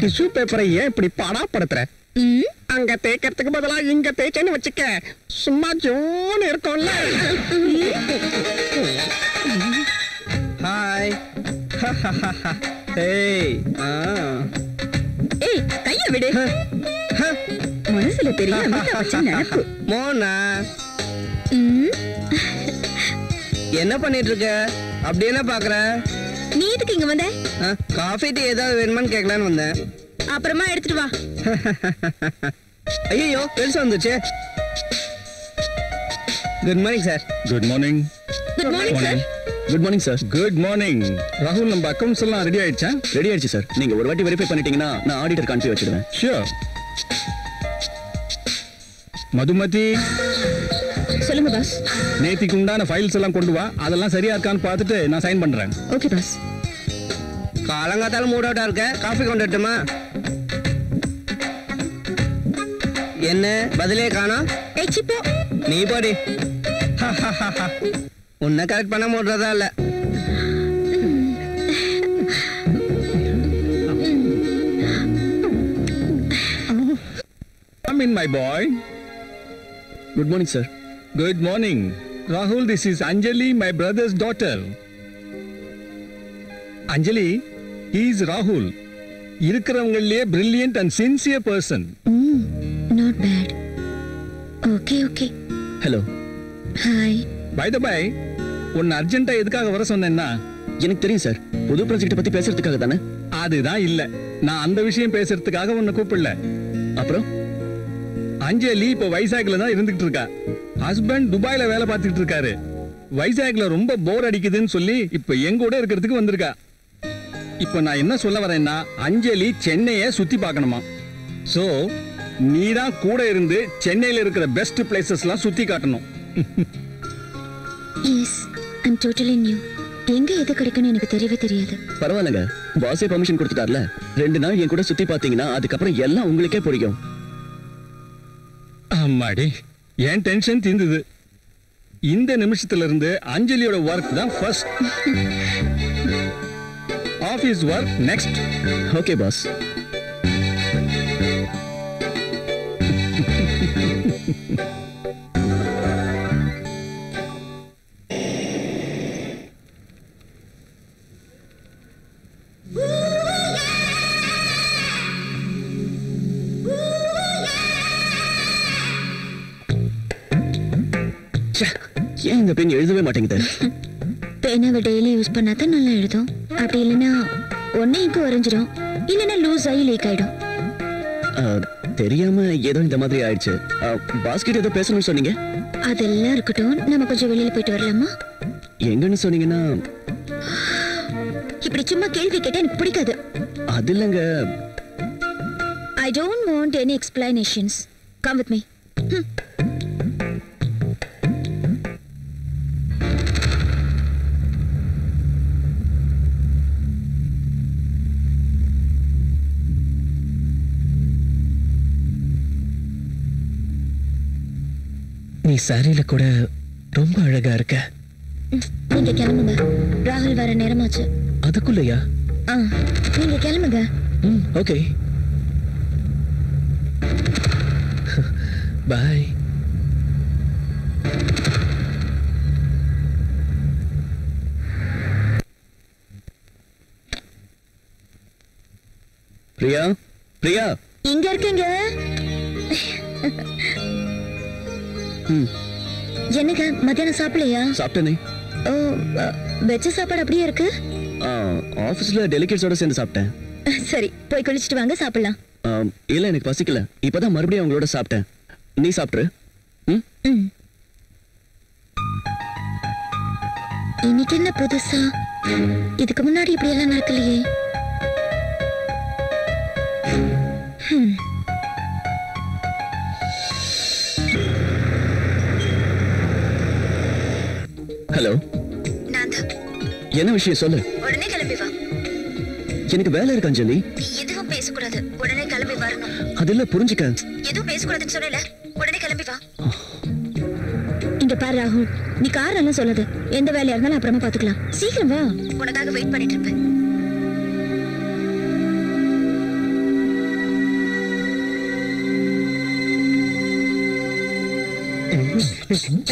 Tissue பேப்பரை ஏன் இப்படி பாடாப்படுத்துற? அங்க தேய்க்கிறதுக்கு பதிலா இங்க தேய்ச்சேன்னு வச்சுக்க, சும்மா ஜோன்னு இருக்கும்ல. ஹாய். ஏய் கைய விடு. மனசுல பெரிய நினைப்பு. மோனா என்ன பண்ணிட்டு இருக்க? அப்படி என்ன பாக்குற? நீ எதுக்கு இங்க வந்த? காஃபி டீ ஏதாவது வேணுமான்னு கேட்கலான்னு வந்தேன். அப்புறமா எடுத்துட்டு வா. ஐயோ பெருசா வந்துச்சு. Good morning sir. Good morning. Good morning sir. Good morning sir. Good morning. ராகுல், நம்ம அக்கவுண்ட்ஸ் எல்லாம் ரெடி ஆயிடுச்சா? ரெடி ஆயிடுச்சு சார். நீங்க ஒரு வாட்டி வெரிஃபை பண்ணிட்டீங்கன்னா நான் ஆடிட்டர் அனுப்பி வச்சிடுவேன். ஷூர். மதுமதி, சொல்லுங்க பாஸ். நேத்திக்கு உண்டான ஃபைல்ஸ் எல்லாம் கொண்டு வா. அதெல்லாம் சரியா இருக்கான்னு பார்த்துட்டு நான் சைன் பண்றேன். Okay pass. காலங்காத்தால மூட் அவுட்டா இருக்க, காஃபி கொண்டு வரட்டுமா? என்ன பதிலே காணோம்? சிப்போ நீ போடி. உன்னை கரெக்ட் பண்ண முடியறதா இல்ல. Come in, my boy. Good morning, sir. Good morning. Rahul, this is Anjali, my brother's daughter. Anjali, he is Rahul. இருக்கிறவங்களே brilliant and sincere person. Not bad. Okay, okay. Hello. Hi. By the by, உன்னை அர்ஜென்ட்டா எதுக்காக வர சொன்னேன்னா, எனக்கு தெரியும் sir. புது project பத்தி பேசுறதுக்காக தானே? அதுதான் இல்ல. நான் அந்த விஷயம் பேசுறதுக்காக உன்னை கூப்பிடல. அப்புறம் அஞ்சலி இப்ப வைசாக்ல தான் இருந்துகிட்டு இருக்கா. ஹஸ்பண்ட் துபாயில வேலை பார்த்துட்டு இருக்காரு. வைசாக்ல ரொம்ப போர் அடிக்குதுன்னு சொல்லி இப்ப எங்க கூட இருக்கிறதுக்கு வந்திருக்கா. இப்ப நான் என்ன சொல்ல வரேன்னா, அஞ்சலி சென்னையை சுத்தி பார்க்கணுமா. சோ நீதான் கூட இருந்து சென்னையில இருக்கிற பெஸ்ட் பிளேசஸ்லாம் சுத்தி காட்டணும். Yes, I'm totally new. எங்க எது கிடைக்கும்னு எனக்கு தெரியவே தெரியாது. பரவாயில்லைங்க, பாஸே பர்மிஷன் கொடுத்துட்டார்ல. 2 நாள் என் கூட சுத்தி பாத்தீங்கன்னா அதுக்கப்புறம் எல்லாம் உங்களுக்கே பிடிக்கும். அம்மாடி, ஏன் டென்ஷன் தீர்ந்தது. இந்த நிமிஷத்துல இருந்து அஞ்சலியோட ஒர்க் தான் first, office work next. Okay boss. ஏன் இந்த பெண் எழுதவே மாட்டேங்குது? பேனாவை டெய்லி யூஸ் பண்ணாதான் நல்லா எழுதும். அப்படி இல்லைன்னா ஒன்னே இங்கு வரைஞ்சிடும், இல்லைன்னா லூஸ் ஆகி லீக் ஆயிடும். தெரியாம ஏதோ இந்த மாதிரி ஆயிடுச்சு. பாஸ்கெட் ஏதோ பேசணும்னு சொன்னீங்க. அதெல்லாம் இருக்கட்டும், நம்ம கொஞ்சம் வெளியில போயிட்டு வரலாமா? எங்கன்னு சொன்னீங்கன்னா? இப்படி சும்மா கேள்வி கேட்டா எனக்கு பிடிக்காது. அது இல்லைங்க. I don't want any explanations. Come with me. நீ சாரியில கூட ரொம்ப அழகா இருக்க. நீங்க கிளம்புங்க, ராகுல் வர நேரமாச்சு. அதுக்குள்ளயா? நீங்க கிளம்புங்க. ஓகே, பாய். பிரியா, பிரியா இங்க இருக்கீங்க. என்னங்க மத்தியானம் சாப்பிடலையா? சாப்பிட்டேனே. ஓ, வெச்ச சாப்பாடு அப்படியே இருக்கு. ஆபீஸ்ல டெலிகேட்ஸோட சேர்ந்து சாப்பிட்டேன். சரி, போய் குளிச்சிட்டு வாங்க, சாப்பிடலாம். இல்ல, எனக்கு பசிக்கல. இப்பதான் மறுபடியும் அவங்களோட சாப்பிட்டேன். நீ சாப்பிட்ரு. இன்னைக்கு என்ன புதுசா? இதுக்கு முன்னாடி இப்படி எல்லாம் நடக்கலையே. ஹலோ, என்ன விஷயம் சொல்லு. உடனே கிளம்பி வா. எனக்கு வேலை இருக்கு அஞ்சலி. எதுவும் பேசக்கூடாது, உடனே கிளம்பி வரணும். அதில்ல புரிஞ்சுக்க. எதுவும் பேசக்கூடாதுன்னு சொல்லல, உடனே கிளம்பி வா. இங்க பாரு ராகுல், நீ காரணம் சொல்லாது. எந்த வேலையா இருந்தாலும் அப்புறமா பாத்துக்கலாம். சீக்கிரம் வா, உனக்காக வெயிட் பண்ணிட்டு இருப்பேன்.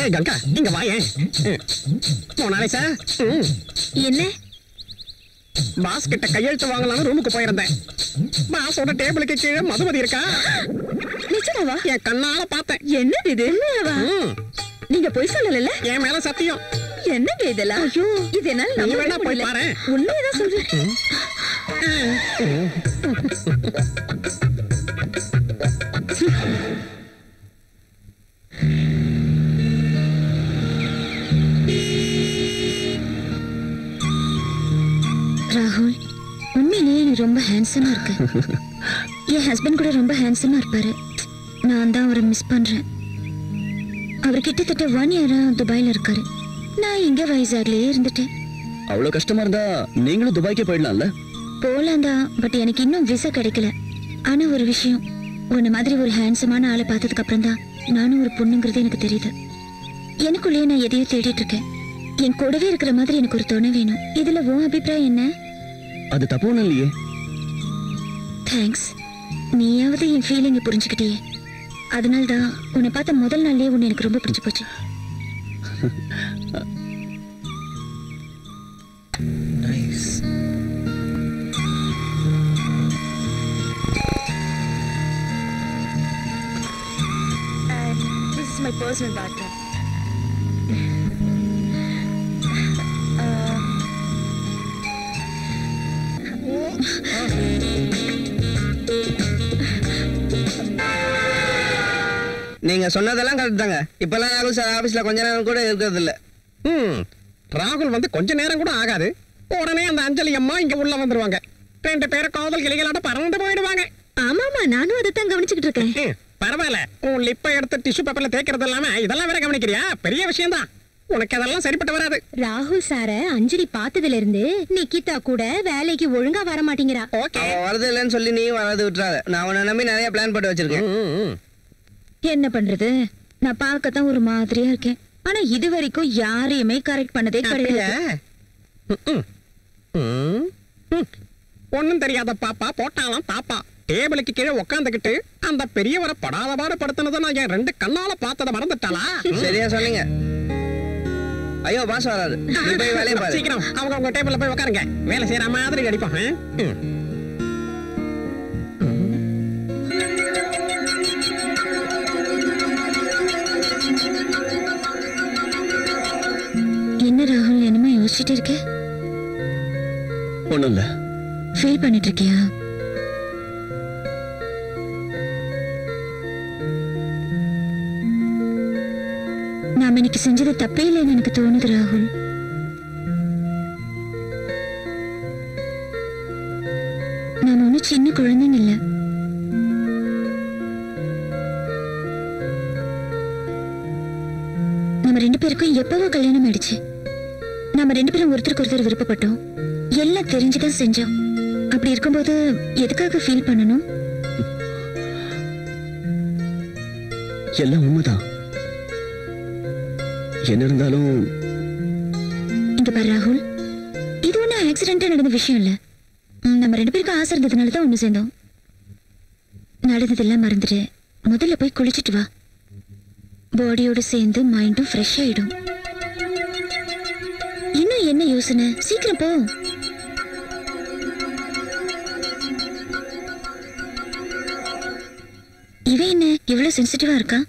ஏய் கங்கா இங்க வாயேன். மோனாலிசா என்ன? பாஸ் கிட்ட கையெழுத்து வாங்கலாம்னு ரூமுக்கு போயிருந்தேன். பாஸோட டேபிளுக்கு கீழே மதுமதி இருக்கா. நிஜமாவா? என் கண்ணால பார்த்தேன். என்னது இது? உண்மையாவா? நீங்க போய் சொல்லல? என் மேல சத்தியம். என்னங்க இதெல்லாம்? ஐயோ, இது என்னால நீ நம்ப வேணா போய் முடியல. பாரு. உண்மையதான் சொல்றேன். ராகுல், உண்மையிலேயே நீ ரொம்ப ஹேண்ட்ஸமா இருக்க. என் ஹஸ்பண்ட் கூட ரொம்ப ஹேண்ட்ஸமா இருப்பாரு. நான் தான் அவரை மிஸ் பண்றேன். அவர் கிட்டத்தட்ட 1 இயரா துபாயில இருக்காரு. நான் இங்க வைசாக்லயே இருந்துட்டேன். அவ்வளவு கஷ்டமா இருந்தா நீங்களும் துபாய்க்கே போயிடலாம்ல. போலாம் தான், பட் எனக்கு இன்னும் விசா கிடைக்கல. ஆனா ஒரு விஷயம், உன்ன மாதிரி ஒரு ஹேண்ட்ஸமான ஆளை பார்த்ததுக்கு அப்புறம் தான் நானும் ஒரு பொண்ணுங்கிறது எனக்கு தெரியுது. எனக்குள்ளேயே நான் எதையோ தேடிட்டு இருக்கேன். என் கூடவே இருக்கிற மாதிரி எனக்கு ஒரு துணை வேணும். இதுல உன் அபிப்பிராயம் என்ன? அது தப்பு ஒண்ணும் இல்லையே. தேங்க்ஸ். நீயாவது என் ஃபீலிங்கை புரிஞ்சுக்கிட்டியே. அதனால தான் உன்னை பார்த்த முதல் நாள்லயே உன்னை எனக்கு ரொம்ப பிடிச்சு போச்சு. This is my personal bathroom. நீங்க சொன்னதெல்லாம் கரெக்ட் தாங்க. இப்பெல்லாம் ராகுல் சார் ஆபீஸ்ல கொஞ்ச நேரம் கூட இருக்கிறது இல்ல. ராகுல் வந்து கொஞ்ச நேரம் கூட ஆகாது, உடனே அந்த அஞ்சலி அம்மா இங்க உள்ள வந்துருவாங்க. 2 பேரும் காதல் கிளிகளாட்ட பறந்து போயிடுவாங்க. ஆமாமா, நானும் அதைத்தான் கவனிச்சுக்கிட்டு இருக்கேன். பரவாயில்ல, உன் லிப்பை எடுத்து டிஷ்யூ பேப்பர்ல தேய்க்கிறது இல்லாம இதெல்லாம் வேற கவனிக்கிறியா? பெரிய விஷயம் தான். உனக்கு அதெல்லாம் சரிப்பட்டு வராது. ராகுல் சார அஞ்சலி பார்த்ததுல இருந்து நிக்கிதா கூட வேலைக்கு ஒழுங்கா வர மாட்டேங்கிறா. ஓகே, வரது இல்லைன்னு சொல்லி நீ வரது விட்டுறாத. நான் உன்னை நம்பி நிறைய பிளான் போட்டு வச்சிருக்கேன். என்ன பண்றது? நான் பார்க்கத்தான் ஒரு மாதிரியா இருக்கேன். ஆனா இது வரைக்கும் யாரையுமே கரெக்ட் பண்ணதே கிடையாது. ஒண்ணும் தெரியாத பாப்பா போட்டாலாம் தாப்பா டேபிளுக்கு கீழே உட்காந்துக்கிட்டு அந்த பெரியவரை படாத பாடு படுத்தினதை நான் என் 2 கண்ணால பார்த்ததை மறந்துட்டாளா? சரியா சொன்னீங்க. ஐயோ பாஸ் வராது, நீ போய் வேலையை பாரு. சீக்கிரம் அவங்க உங்க டேபிள்ல போய் உட்காருங்க. வேலை செய்யற மாதிரி அடிப்போம். என்ன ராகுல், என்னமா யோசிச்சுட்டு இருக்க? ஒண்ணும் இல்ல. ஃபீல் பண்ணிட்டு இருக்கியா? நாம இன்னைக்கு செஞ்சது தப்பே இல்லைன்னு எனக்கு தோணுது ராகுல். நாம ஒன்னும் சின்ன குழந்தைங்க இல்ல. நம்ம 2 பேருக்கும் எப்பவோ கல்யாணம் ஆயிடுச்சு. நம்ம 2 பேரும் ஒருத்தருக்கு ஒருத்தர் விருப்பப்பட்டோம். எல்லாம் தெரிஞ்சுதான் செஞ்சோம். அப்படி இருக்கும்போது எதுக்காக ஃபீல் பண்ணணும்? எல்லாம் உண்மைதான். என்ன இருந்தாலும் இங்க பாரு ராகுல், இது ஒண்ணு ஆக்சிடென்டா நடந்த விஷயம் இல்ல. நம்ம 2 பேருக்கும் ஆசை இருந்ததுனால தான் ஒண்ணு சேர்ந்தோம். நடந்ததெல்லாம் மறந்துட்டு முதல்ல போய் குளிச்சுட்டு வா. பாடியோட சேர்ந்து மைண்டும் ஃப்ரெஷ் ஆயிடும். இன்னும் என்ன யோசனை? சீக்கிரம் போ. இவன் என்ன இவ்வளவு சென்சிட்டிவா இருக்கா?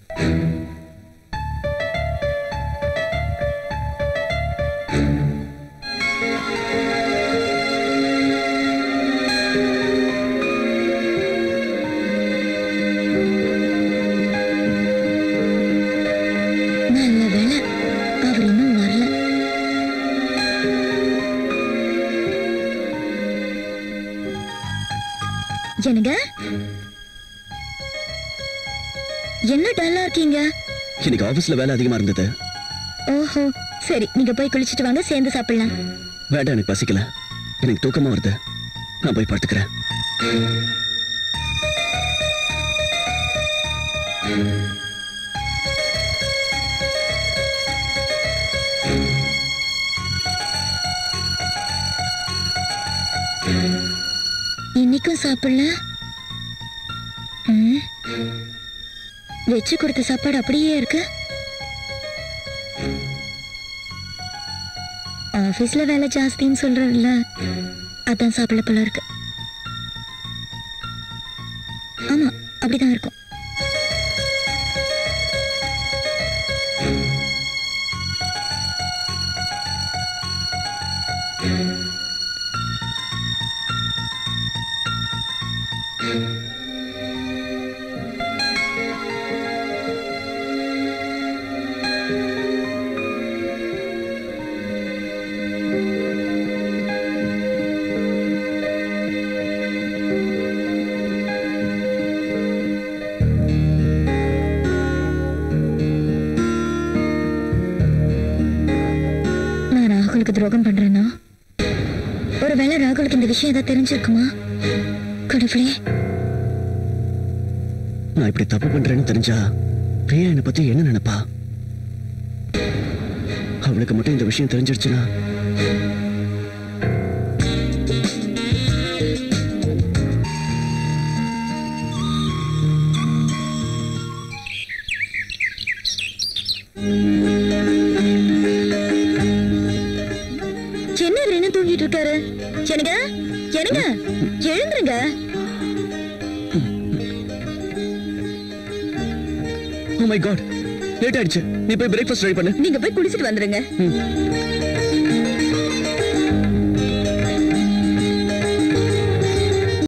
நல்ல வேளை அவர் இன்னும் வரல. என்னங்க, என்ன டல்லா இருக்கீங்க? இன்னைக்கு ஆபீஸ்ல வேலை அதிகமா இருந்தது. ஓஹோ, சரி, நீங்க போய் குளிச்சிட்டு வாங்க, சேர்ந்து சாப்பிடலாம். வேண்டாம், எனக்கு பசிக்கல. எனக்கு தூக்கமா வருது. நான் போய் படுத்துக்கிறேன். இன்னைக்கும் சாப்பிடல? வச்சு கொடுத்த சாப்பாடு அப்படியே இருக்கு. ஆபீஸ்ல வேலை ஜாஸ்தின்னு சொல்றதுல அதான் சாப்பிட போல இருக்கு. ஆமா, அப்படிதான் இருக்கும். ராகுலுக்கு துரோகம் பண்றேன்னா ஒருவேளை ராகுலுக்கு இந்த விஷயம் ஏதாவது தெரிஞ்சிருக்குமா? கடவுளே, நான் இப்படி தப்பு பண்றேன்னு தெரிஞ்சா பிரியா என்னை பத்தி என்ன நினைப்பா? அவளுக்கு மட்டும் இந்த விஷயம் தெரிஞ்சிருச்சுன்னா என்ன தூங்கிட்டு இருக்காரு? என்னங்க என்னங்க, எழுந்துருங்க. ஓ மை காட், லேட் ஆயிடுச்சு. நீ போய் பிரேக்ஃபாஸ்ட் ரெடி பண்ணு. நீங்க போய் குடிச்சிட்டு வந்துருங்க.